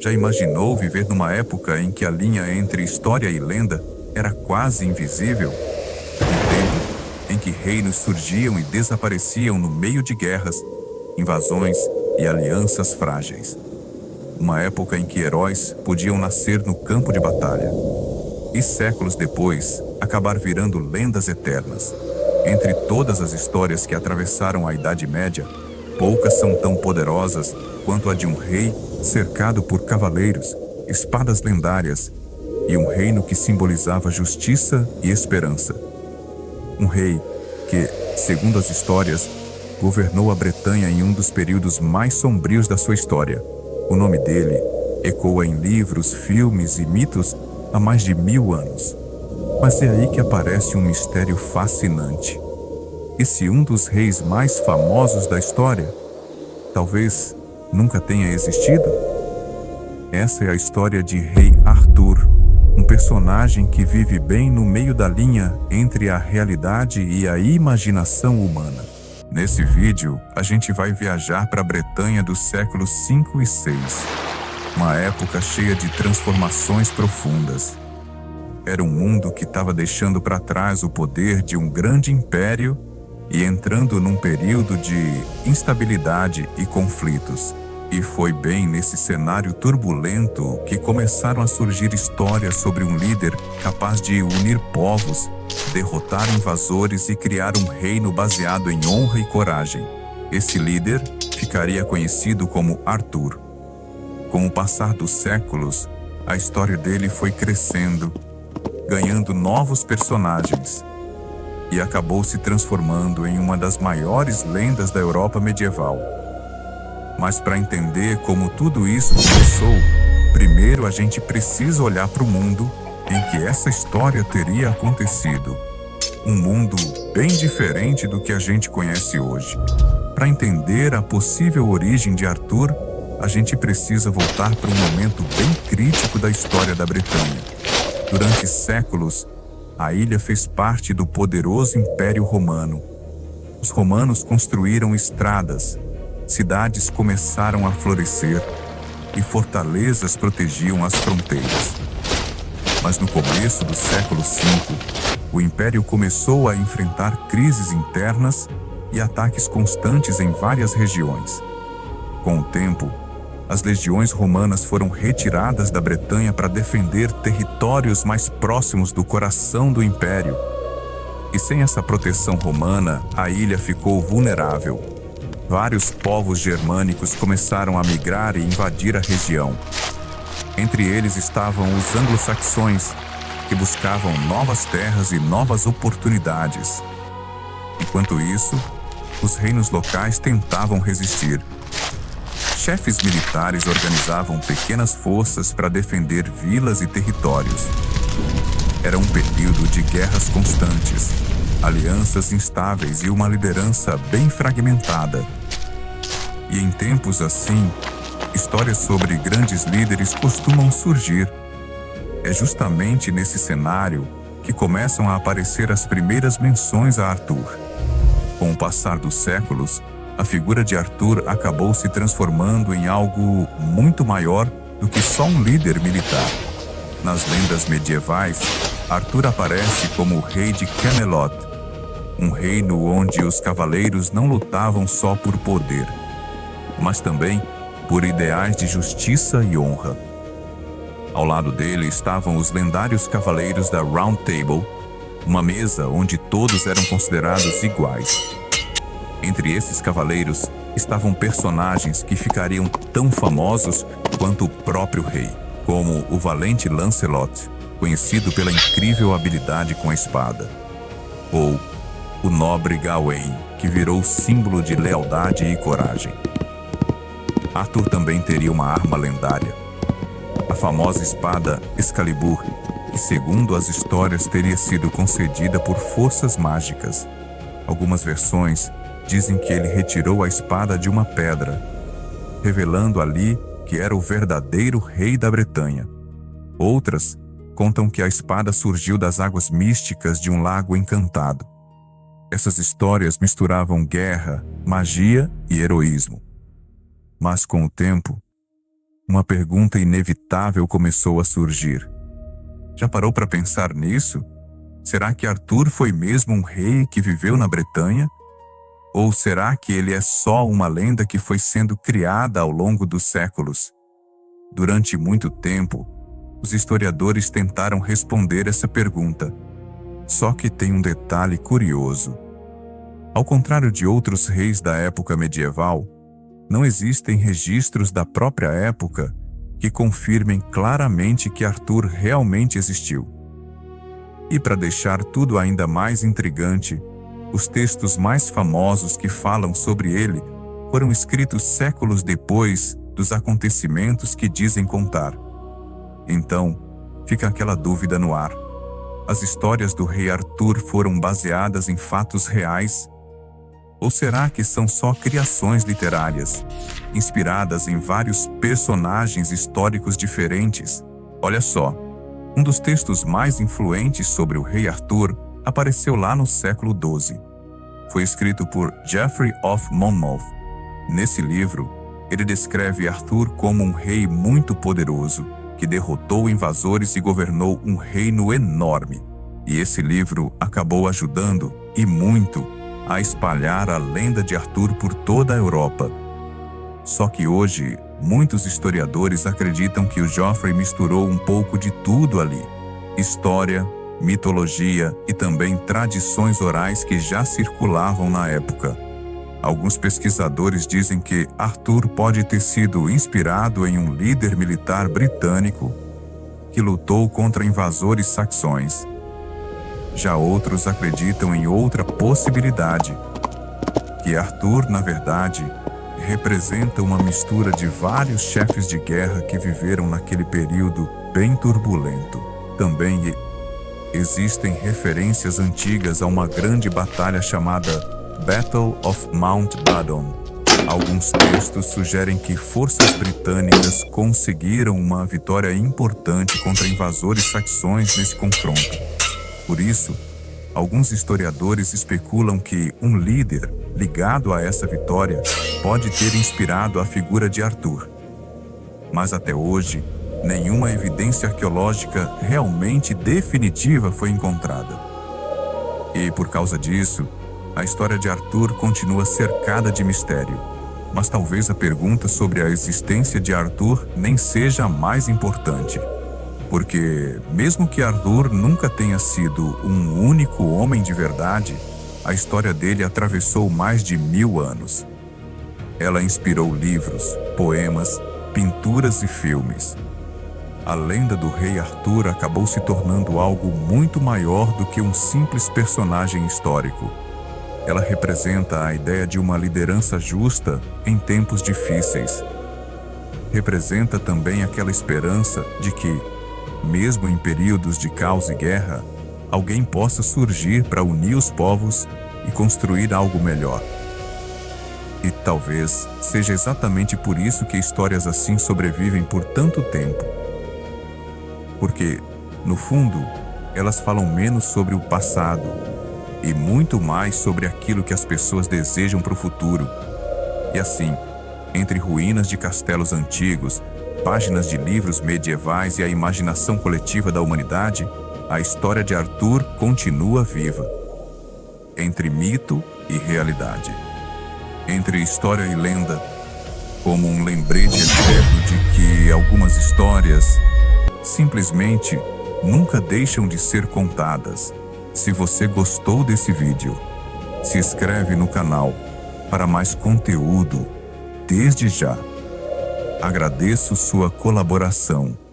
Já imaginou viver numa época em que a linha entre história e lenda era quase invisível? Um tempo em que reinos surgiam e desapareciam no meio de guerras, invasões e alianças frágeis. Uma época em que heróis podiam nascer no campo de batalha e séculos depois acabar virando lendas eternas. Entre todas as histórias que atravessaram a Idade Média, poucas são tão poderosas quanto a de um rei cercado por cavaleiros, espadas lendárias e um reino que simbolizava justiça e esperança. Um rei que, segundo as histórias, governou a Bretanha em um dos períodos mais sombrios da sua história. O nome dele ecoa em livros, filmes e mitos há mais de 1000 anos. Mas é aí que aparece um mistério fascinante. E se um dos reis mais famosos da história talvez nunca tenha existido? Essa é a história de Rei Arthur, um personagem que vive bem no meio da linha entre a realidade e a imaginação humana. Nesse vídeo, a gente vai viajar para a Bretanha dos séculos 5 e 6, uma época cheia de transformações profundas. Era um mundo que estava deixando para trás o poder de um grande império e entrando num período de instabilidade e conflitos. E foi bem nesse cenário turbulento que começaram a surgir histórias sobre um líder capaz de unir povos, derrotar invasores e criar um reino baseado em honra e coragem. Esse líder ficaria conhecido como Arthur. Com o passar dos séculos, a história dele foi crescendo, ganhando novos personagens, e acabou se transformando em uma das maiores lendas da Europa medieval. Mas para entender como tudo isso começou, primeiro a gente precisa olhar para o mundo em que essa história teria acontecido. Um mundo bem diferente do que a gente conhece hoje. Para entender a possível origem de Arthur, a gente precisa voltar para um momento bem crítico da história da Bretanha. Durante séculos, a ilha fez parte do poderoso Império Romano. Os romanos construíram estradas, cidades começaram a florescer e fortalezas protegiam as fronteiras. Mas no começo do século V, o Império começou a enfrentar crises internas e ataques constantes em várias regiões. Com o tempo, as legiões romanas foram retiradas da Bretanha para defender territórios mais próximos do coração do Império. E sem essa proteção romana, a ilha ficou vulnerável. Vários povos germânicos começaram a migrar e invadir a região. Entre eles estavam os anglo-saxões, que buscavam novas terras e novas oportunidades. Enquanto isso, os reinos locais tentavam resistir. Chefes militares organizavam pequenas forças para defender vilas e territórios. Era um período de guerras constantes, alianças instáveis e uma liderança bem fragmentada. E em tempos assim, histórias sobre grandes líderes costumam surgir. É justamente nesse cenário que começam a aparecer as primeiras menções a Arthur. Com o passar dos séculos, a figura de Arthur acabou se transformando em algo muito maior do que só um líder militar. Nas lendas medievais, Arthur aparece como o rei de Camelot, um reino onde os cavaleiros não lutavam só por poder, mas também por ideais de justiça e honra. Ao lado dele estavam os lendários cavaleiros da Round Table, uma mesa onde todos eram considerados iguais. Entre esses cavaleiros estavam personagens que ficariam tão famosos quanto o próprio rei, como o valente Lancelot, conhecido pela incrível habilidade com a espada, ou o nobre Gawain, que virou símbolo de lealdade e coragem. Arthur também teria uma arma lendária, a famosa espada Excalibur, que, segundo as histórias, teria sido concedida por forças mágicas. Algumas versões dizem que ele retirou a espada de uma pedra, revelando ali que era o verdadeiro rei da Bretanha. Outras contam que a espada surgiu das águas místicas de um lago encantado. Essas histórias misturavam guerra, magia e heroísmo. Mas com o tempo, uma pergunta inevitável começou a surgir. Já parou para pensar nisso? Será que Arthur foi mesmo um rei que viveu na Bretanha? Ou será que ele é só uma lenda que foi sendo criada ao longo dos séculos? Durante muito tempo, os historiadores tentaram responder essa pergunta. Só que tem um detalhe curioso. Ao contrário de outros reis da época medieval, não existem registros da própria época que confirmem claramente que Arthur realmente existiu. E para deixar tudo ainda mais intrigante, os textos mais famosos que falam sobre ele foram escritos séculos depois dos acontecimentos que dizem contar. Então, fica aquela dúvida no ar. As histórias do rei Arthur foram baseadas em fatos reais? Ou será que são só criações literárias, inspiradas em vários personagens históricos diferentes? Olha só, um dos textos mais influentes sobre o rei Arthur apareceu lá no século XII. Foi escrito por Geoffrey of Monmouth. Nesse livro, ele descreve Arthur como um rei muito poderoso, que derrotou invasores e governou um reino enorme. E esse livro acabou ajudando, e muito, a espalhar a lenda de Arthur por toda a Europa. Só que hoje, muitos historiadores acreditam que o Geoffrey misturou um pouco de tudo ali. História, mitologia e também tradições orais que já circulavam na época. Alguns pesquisadores dizem que Arthur pode ter sido inspirado em um líder militar britânico que lutou contra invasores saxões. Já outros acreditam em outra possibilidade, que Arthur, na verdade, representa uma mistura de vários chefes de guerra que viveram naquele período bem turbulento. Também existem referências antigas a uma grande batalha chamada Battle of Mountbatten. Alguns textos sugerem que forças britânicas conseguiram uma vitória importante contra invasores saxões nesse confronto. Por isso, alguns historiadores especulam que um líder ligado a essa vitória pode ter inspirado a figura de Arthur. Mas até hoje, nenhuma evidência arqueológica realmente definitiva foi encontrada. E por causa disso, a história de Arthur continua cercada de mistério. Mas talvez a pergunta sobre a existência de Arthur nem seja a mais importante. Porque, mesmo que Arthur nunca tenha sido um único homem de verdade, a história dele atravessou mais de 1000 anos. Ela inspirou livros, poemas, pinturas e filmes. A lenda do rei Arthur acabou se tornando algo muito maior do que um simples personagem histórico. Ela representa a ideia de uma liderança justa em tempos difíceis. Representa também aquela esperança de que, mesmo em períodos de caos e guerra, alguém possa surgir para unir os povos e construir algo melhor. E talvez seja exatamente por isso que histórias assim sobrevivem por tanto tempo. Porque, no fundo, elas falam menos sobre o passado e muito mais sobre aquilo que as pessoas desejam para o futuro. E assim, entre ruínas de castelos antigos, páginas de livros medievais e a imaginação coletiva da humanidade, a história de Arthur continua viva. Entre mito e realidade. Entre história e lenda, como um lembrete eterno de que algumas histórias simplesmente nunca deixam de ser contadas. Se você gostou desse vídeo, se inscreve no canal para mais conteúdo desde já. Agradeço sua colaboração.